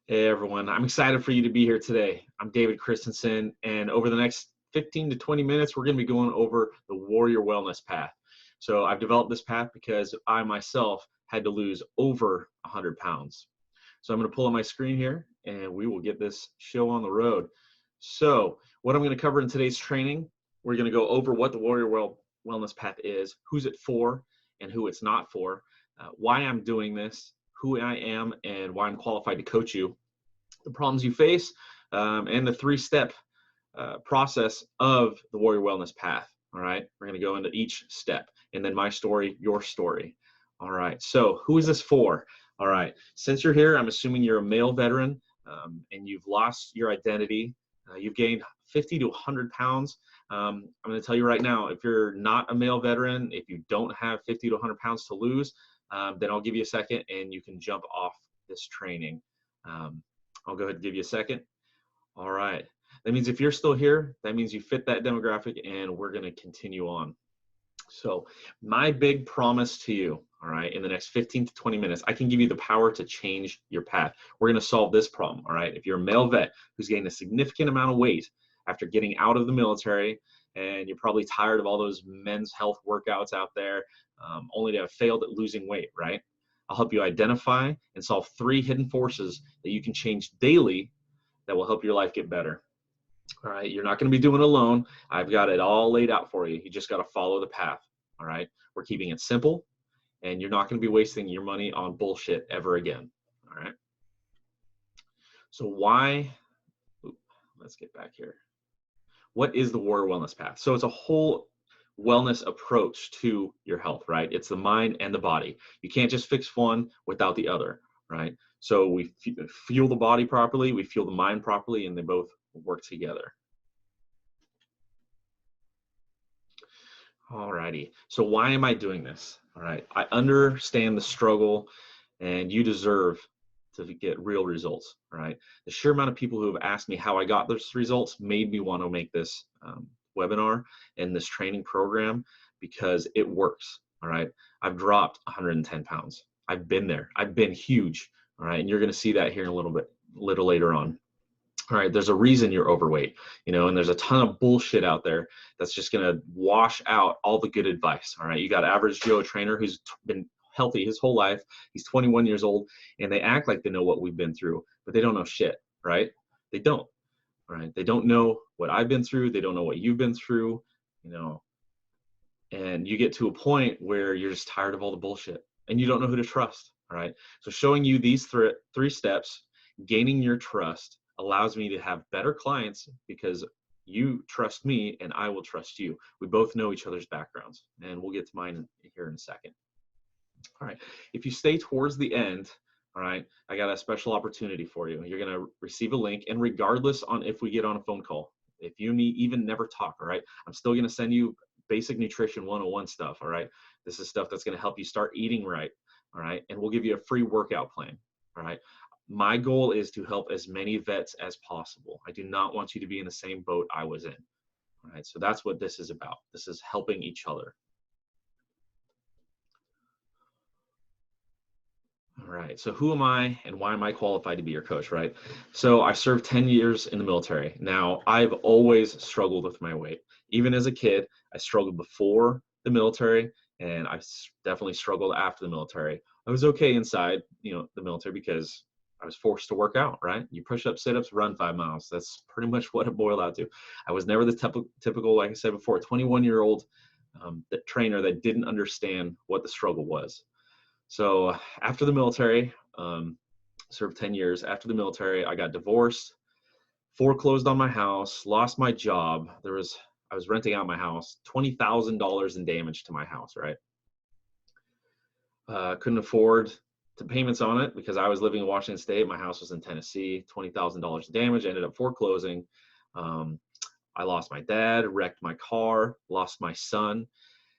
Hey everyone, I'm excited for you to be here today. I'm David Christensen, and over the next 15 to 20 minutes, we're going to be going over the Warrior Wellness Path. So I've developed this path because I myself had to lose over 100 pounds. So I'm going to pull up my screen here, and we will get this show on the road. So what I'm going to cover in today's training, we're going to go over what the Warrior Wellness Path is, who's it for, and who it's not for, why I'm doing this, who I am, and why I'm qualified to coach you, the problems you face, and the three-step process of the Warrior Wellness Path. All right, we're going to go into each step, and then my story, your story. All right, so who is this for? All right, since you're here, I'm assuming you're a male veteran, and you've lost your identity. You've gained 50 to 100 pounds. I'm going to tell you right now, if you're not a male veteran, if you don't have 50 to 100 pounds to lose, then I'll give you a second and you can jump off this training. I'll go ahead and give you a second. All right. That means if you're still here, that means you fit that demographic, and we're going to continue on. So my big promise to you, all right, in the next 15 to 20 minutes, I can give you the power to change your path. We're going to solve this problem, all right? If you're a male vet who's gained a significant amount of weight after getting out of the military, and you're probably tired of all those men's health workouts out there, only to have failed at losing weight, right? I'll help you identify and solve 3 hidden forces that you can change daily that will help your life get better. All right, you're not going to be doing it alone. I've got it all laid out for you. You just got to follow the path. All right, we're keeping it simple, and you're not going to be wasting your money on bullshit ever again. All right. So why? Let's get back here. What is the Warrior Wellness Path? So it's a whole wellness approach to your health, right? It's the mind and the body. You can't just fix one without the other, right? So we fuel the body properly, we fuel the mind properly, and they both work together. Alrighty, so why am I doing this? All right, I understand the struggle, and you deserve to get real results. All right, the sheer amount of people who have asked me how I got those results made me want to make this webinar and this training program because it works. All right, I've dropped 110 pounds. I've been there. I've been huge. All right, and you're going to see that here in a little later on. All right, there's a reason you're overweight, and there's a ton of bullshit out there that's just going to wash out all the good advice. All right, you got average Joe trainer who's been healthy his whole life. He's 21 years old, and they act like they know what we've been through, but they don't know shit, right? They don't. All right, they don't know what I've been through. They don't know what you've been through, and you get to a point where you're just tired of all the bullshit, and you don't know who to trust. All right, so showing you these three steps, gaining your trust, allows me to have better clients because you trust me and I will trust you. We both know each other's backgrounds, and we'll get to mine here in a second. All right, if you stay towards the end, all right, I got a special opportunity for you. You're going to receive a link, and regardless on if we get on a phone call, if you and me even never talk, all right, I'm still going to send you basic nutrition 101 stuff. All right, this is stuff that's going to help you start eating right. All right, and we'll give you a free workout plan. All right, my goal is to help as many vets as possible. I do not want you to be in the same boat I was in. All right, so that's what this is about. This is helping each other. All right, so who am I and why am I qualified to be your coach, right? So I served 10 years in the military. Now, I've always struggled with my weight. Even as a kid, I struggled before the military, and I definitely struggled after the military. I was okay inside, the military because I was forced to work out, right? You push up, sit ups, run 5 miles. That's pretty much what it boiled out to. I was never the typical, like I said before, 21-year-old trainer that didn't understand what the struggle was. So after the military, served 10 years. After the military, I got divorced, foreclosed on my house, lost my job. I was renting out my house, $20,000 in damage to my house, right? Couldn't afford the payments on it because I was living in Washington State. My house was in Tennessee, $20,000 damage. I ended up foreclosing. I lost my dad, wrecked my car, lost my son.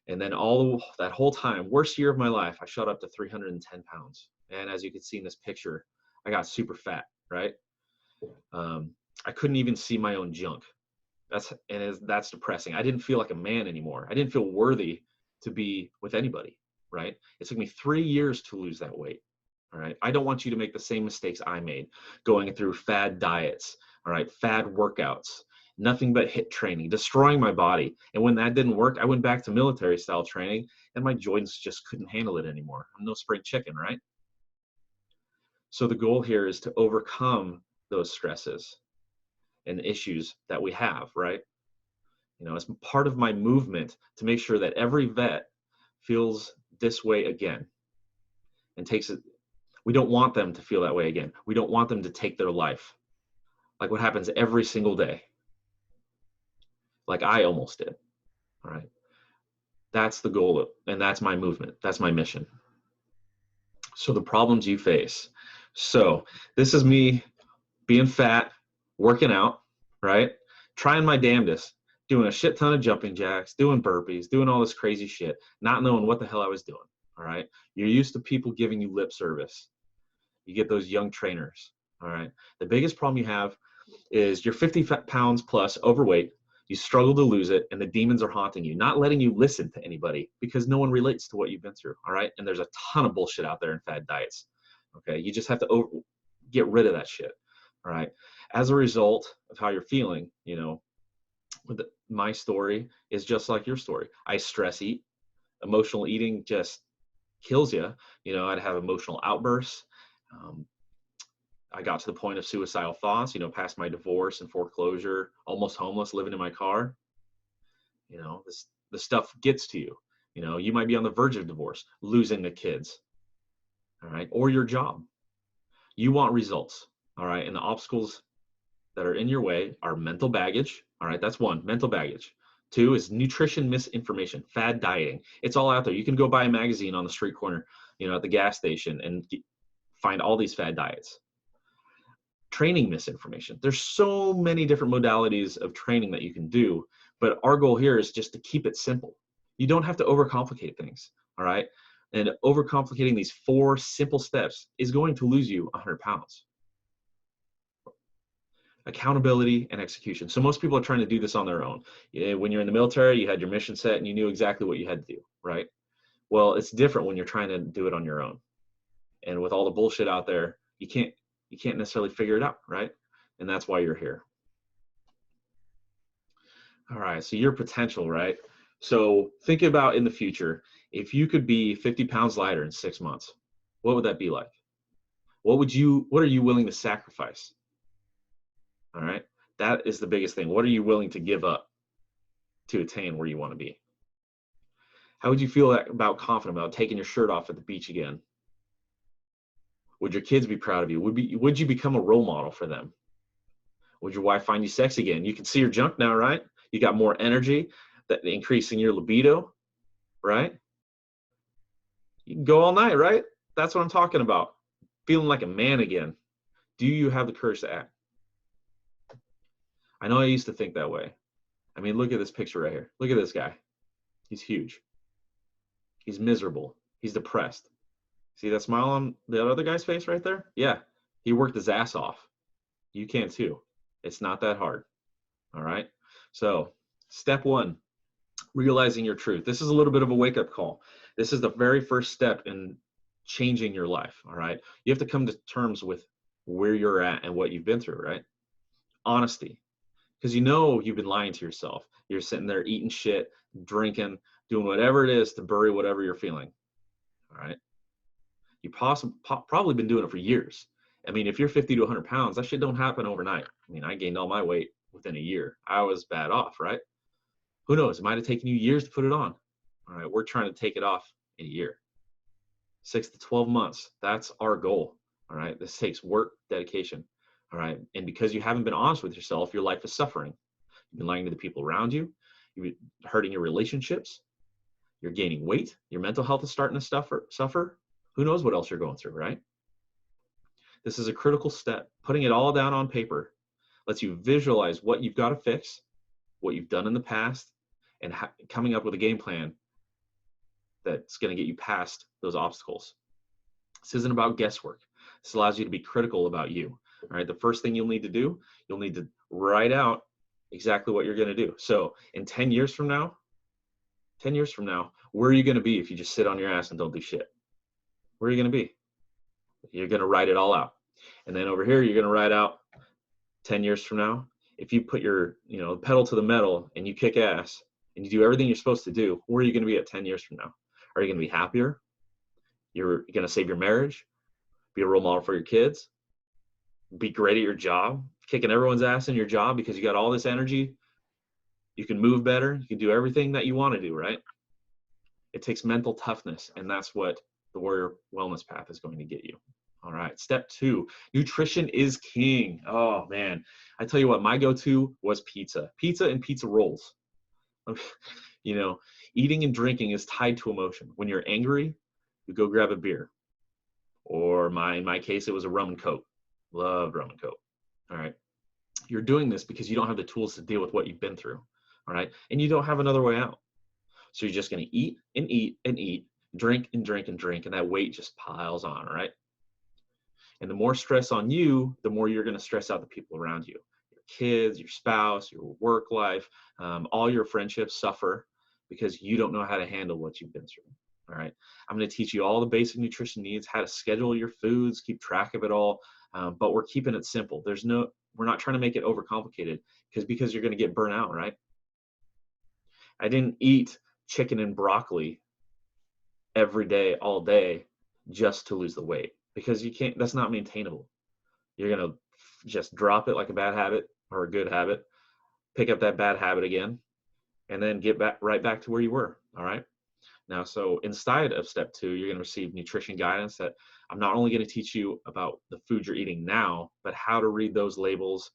And then that whole time, worst year of my life, I shot up to 310 pounds. And as you can see in this picture, I got super fat, right? I couldn't even see my own junk. That's depressing. I didn't feel like a man anymore. I didn't feel worthy to be with anybody, right? It took me 3 years to lose that weight. All right. I don't want you to make the same mistakes I made, going through fad diets, all right, fad workouts, nothing but HIIT training, destroying my body. And when that didn't work, I went back to military style training and my joints just couldn't handle it anymore. I'm no spring chicken, right? So the goal here is to overcome those stresses and issues that we have, right? It's part of my movement to make sure that every vet feels this way again and takes it. We don't want them to feel that way again. We don't want them to take their life like what happens every single day, like I almost did. All right. That's the goal, and that's my movement. That's my mission. So the problems you face. So this is me being fat, working out, right? Trying my damnedest, doing a shit ton of jumping jacks, doing burpees, doing all this crazy shit, not knowing what the hell I was doing. All right. You're used to people giving you lip service. You get those young trainers. All right. The biggest problem you have is you're 50 pounds plus overweight. You struggle to lose it, and the demons are haunting you, not letting you listen to anybody because no one relates to what you've been through. All right. And there's a ton of bullshit out there in fad diets. Okay. You just have to get rid of that shit. All right. As a result of how you're feeling, my story is just like your story. I stress eat. Emotional eating just kills you. I'd have emotional outbursts. I got to the point of suicidal thoughts, past my divorce and foreclosure, almost homeless, living in my car. The stuff gets to you. You might be on the verge of divorce, losing the kids, all right, or your job. You want results, all right, and the obstacles that are in your way are mental baggage, all right, that's one, mental baggage. Two is nutrition misinformation, fad dieting. It's all out there. You can go buy a magazine on the street corner, at the gas station and find all these fad diets. Training misinformation. There's so many different modalities of training that you can do, but our goal here is just to keep it simple. You don't have to overcomplicate things, all right? And overcomplicating these 4 simple steps is going to lose you 100 pounds. Accountability and execution. So most people are trying to do this on their own. When you're in the military, you had your mission set and you knew exactly what you had to do, right? Well, it's different when you're trying to do it on your own. And with all the bullshit out there, you can't necessarily figure it out, right? And that's why you're here. All right, so your potential, right? So think about in the future, if you could be 50 pounds lighter in 6 months, what would that be like? What are you willing to sacrifice? All right, that is the biggest thing. What are you willing to give up to attain where you want to be? How would you feel confident about taking your shirt off at the beach again? Would your kids be proud of you? Would you become a role model for them? Would your wife find you sexy again? You can see your junk now, right? You got more energy, that increasing your libido, right? You can go all night, right? That's what I'm talking about. Feeling like a man again. Do you have the courage to act? I know I used to think that way. I mean, look at this picture right here. Look at this guy. He's huge. He's miserable. He's depressed. See that smile on the other guy's face right there? Yeah, he worked his ass off. You can too. It's not that hard. All right. So step 1, realizing your truth. This is a little bit of a wake-up call. This is the very first step in changing your life. All right. You have to come to terms with where you're at and what you've been through, right? Honesty. Because you've been lying to yourself. You're sitting there eating shit, drinking, doing whatever it is to bury whatever you're feeling. All right. You've probably been doing it for years. I mean, if you're 50 to 100 pounds, that shit don't happen overnight. I mean, I gained all my weight within a year. I was bad off, right? Who knows? It might have taken you years to put it on. All right. We're trying to take it off in a year. 6 to 12 months. That's our goal. All right. This takes work, dedication. All right. And because you haven't been honest with yourself, your life is suffering. You've been lying to the people around you. You've been hurting your relationships. You're gaining weight. Your mental health is starting to suffer. Who knows what else you're going through, right? This is a critical step. Putting it all down on paper lets you visualize what you've got to fix, what you've done in the past, and coming up with a game plan that's going to get you past those obstacles. This isn't about guesswork. This allows you to be critical about you. All right. The first thing you'll need to do, you'll need to write out exactly what you're going to do. So in 10 years from now, where are you going to be if you just sit on your ass and don't do shit? Where are you going to be? You're going to write it all out. And then over here, you're going to write out 10 years from now. If you put your, pedal to the metal and you kick ass and you do everything you're supposed to do, where are you going to be at 10 years from now? Are you going to be happier? You're going to save your marriage, be a role model for your kids, be great at your job, kicking everyone's ass in your job because you got all this energy. You can move better. You can do everything that you want to do, right? It takes mental toughness, and that's what the Warrior Wellness Path is going to get you. All right, step 2, nutrition is king. Oh man, I tell you what, my go-to was pizza and pizza rolls. Eating and drinking is tied to emotion. When you're angry, you go grab a beer, or in my case, it was a rum and coke. Loved rum and coke. All right, you're doing this because you don't have the tools to deal with what you've been through. All right, and you don't have another way out. So you're just going to eat and eat and eat, drink and drink and drink, and that weight just piles on, right? And the more stress on you, the more you're going to stress out the people around you. Your kids, your spouse, your work life, all your friendships suffer because you don't know how to handle what you've been through. All right. I'm going to teach you all the basic nutrition needs, how to schedule your foods, keep track of it all. But we're keeping it simple. We're not trying to make it overcomplicated because you're going to get burnt out, right? I didn't eat chicken and broccoli every day, all day, just to lose the weight, because you can't, that's not maintainable. You're going to just drop it like a bad habit or a good habit, pick up that bad habit again, and then get right back to where you were. All right. Now, so inside of step 2, you're going to receive nutrition guidance that I'm not only going to teach you about the food you're eating now, but how to read those labels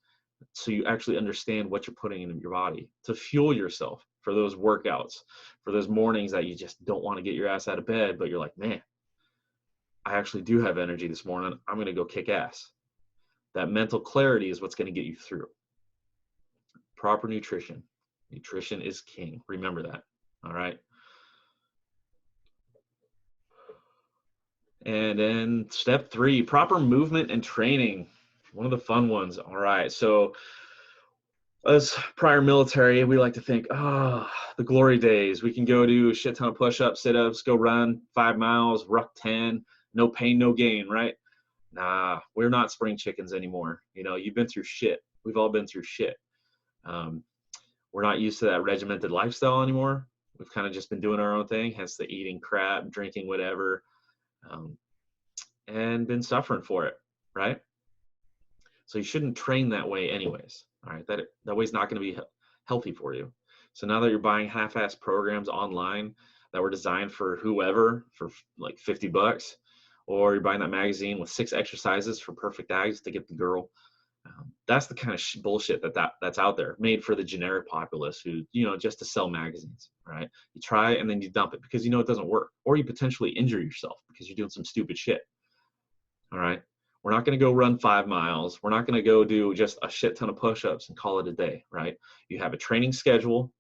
so you actually understand what you're putting in your body to fuel yourself for those workouts, for those mornings that you just don't want to get your ass out of bed, but you're like, man, I actually do have energy this morning. I'm going to go kick ass. That mental clarity is what's going to get you through. Proper nutrition. Nutrition is king. Remember that. All right. And then step 3, proper movement and training. One of the fun ones. All right. So as prior military, we like to think, the glory days. We can go do a shit ton of push-ups, sit-ups, go run 5 miles, ruck 10, no pain, no gain, right? Nah, we're not spring chickens anymore. You've been through shit. We've all been through shit. We're not used to that regimented lifestyle anymore. We've kind of just been doing our own thing, hence the eating crap, drinking whatever, and been suffering for it, right? So you shouldn't train that way anyways. All right, that way's not going to be healthy for you. So now that you're buying half-ass programs online that were designed for whoever for like $50, or you're buying that magazine with 6 exercises for perfect abs to get the girl, that's the kind of bullshit that's out there, made for the generic populace who, just to sell magazines, right? You try it and then you dump it because it doesn't work, or you potentially injure yourself because you're doing some stupid shit. All right. We're not going to go run 5 miles. We're not going to go do just a shit ton of push-ups and call it a day, right? You have a training schedule,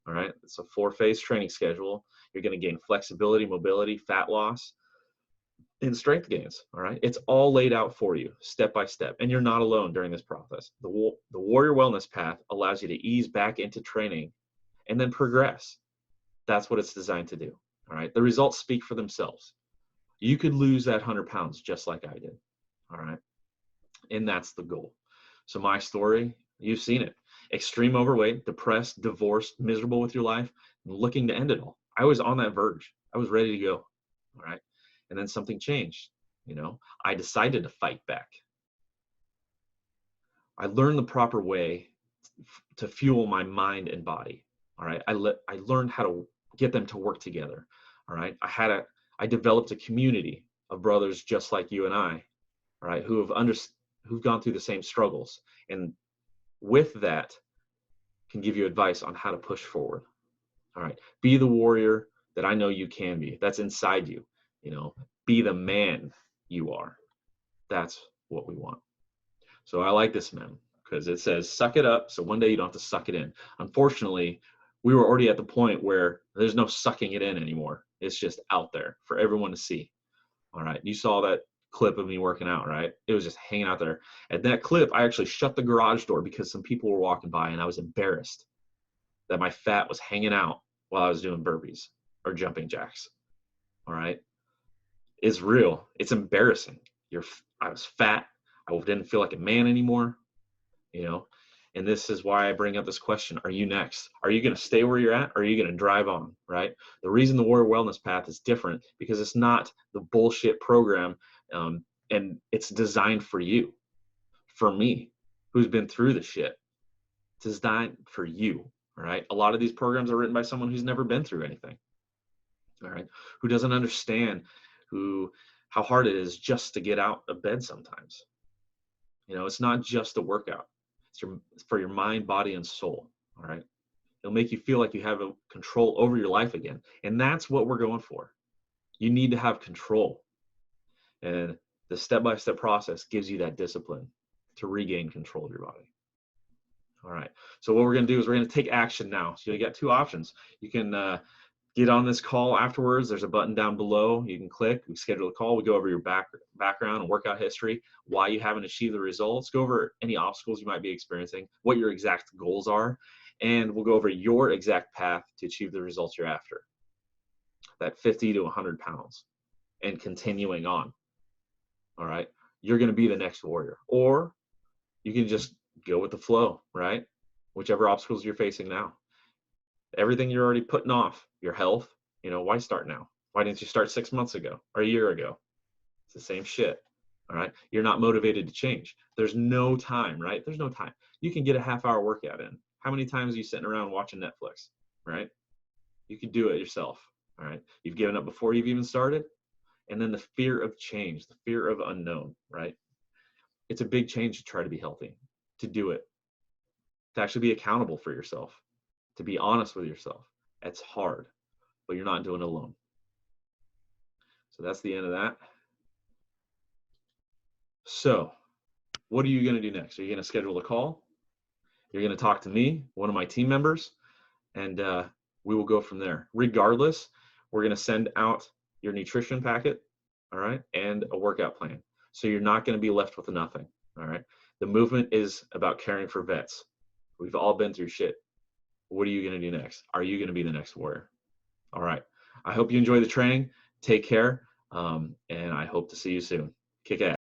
all right? It's a 4-phase training schedule. You're going to gain flexibility, mobility, fat loss, and strength gains, all right? It's all laid out for you step by step, and you're not alone during this process. The Warrior Wellness Path allows you to ease back into training and then progress. That's what it's designed to do, all right? The results speak for themselves. You could lose that 100 pounds just like I did. All right. And that's the goal. So my story, you've seen it. Extreme overweight, depressed, divorced, miserable with your life, and looking to end it all. I was on that verge. I was ready to go. All right. And then something changed. I decided to fight back. I learned the proper way to fuel my mind and body. All right. I learned how to get them to work together. All right. I developed a community of brothers just like you and I, right, who've gone through the same struggles, and with that can give you advice on how to push forward. All right, be the warrior that I know you can be. That's inside you. Be the man you are. That's what we want. So I like this meme because it says, suck it up so one day you don't have to suck it in. Unfortunately, we were already at the point where there's no sucking it in anymore. It's just out there for everyone to see. All right, you saw that clip of me working out, right? It was just hanging out there. At that clip, I actually shut the garage door because some people were walking by, and I was embarrassed that my fat was hanging out while I was doing burpees or jumping jacks. All right, it's real. It's embarrassing. I was fat. I didn't feel like a man anymore, you know? And this is why I bring up this question. Are you next? Are you going to stay where you're at? Or are you going to drive on, right? The reason the Warrior Wellness Path is different because it's not the bullshit program, and it's designed for you, for me, who's been through the shit. It's designed for you, all right? A lot of these programs are written by someone who's never been through anything, all right? Who doesn't understand how hard it is just to get out of bed sometimes. You know, it's not just a workout. It's for your mind, body, and soul, all right? It'll make you feel like you have a control over your life again. And that's what we're going for. You need to have control. And the step-by-step process gives you that discipline to regain control of your body. All right. So what we're going to do is we're going to take action now. So you got two options. You can get on this call afterwards. There's a button down below. You can click. We schedule a call. We go over your background and workout history, why you haven't achieved the results, go over any obstacles you might be experiencing, what your exact goals are, and we'll go over your exact path to achieve the results you're after. That 50 to 100 pounds and continuing on. All right. You're going to be the next warrior. Or you can just go with the flow, right? Whichever obstacles you're facing now. Everything you're already putting off, your health, you know, why start now? Why didn't you start 6 months ago or a year ago? It's the same shit. All right. You're not motivated to change. There's no time, right? There's no time. You can get a half-hour workout in. How many times are you sitting around watching Netflix, right? You can do it yourself. All right. You've given up before you've even started. And then the fear of change, the fear of unknown, right? It's a big change to try to be healthy, to do it, to actually be accountable for yourself, to be honest with yourself. It's hard, but you're not doing it alone. So that's the end of that. So what are you going to do next? Are you going to schedule a call? You're going to talk to me, one of my team members, and we will go from there. Regardless, we're going to send out your nutrition packet, all right, and a workout plan. So you're not going to be left with nothing, all right? The movement is about caring for vets. We've all been through shit. What are you going to do next? Are you going to be the next warrior? All right. I hope you enjoy the training. Take care, and I hope to see you soon. Kick ass.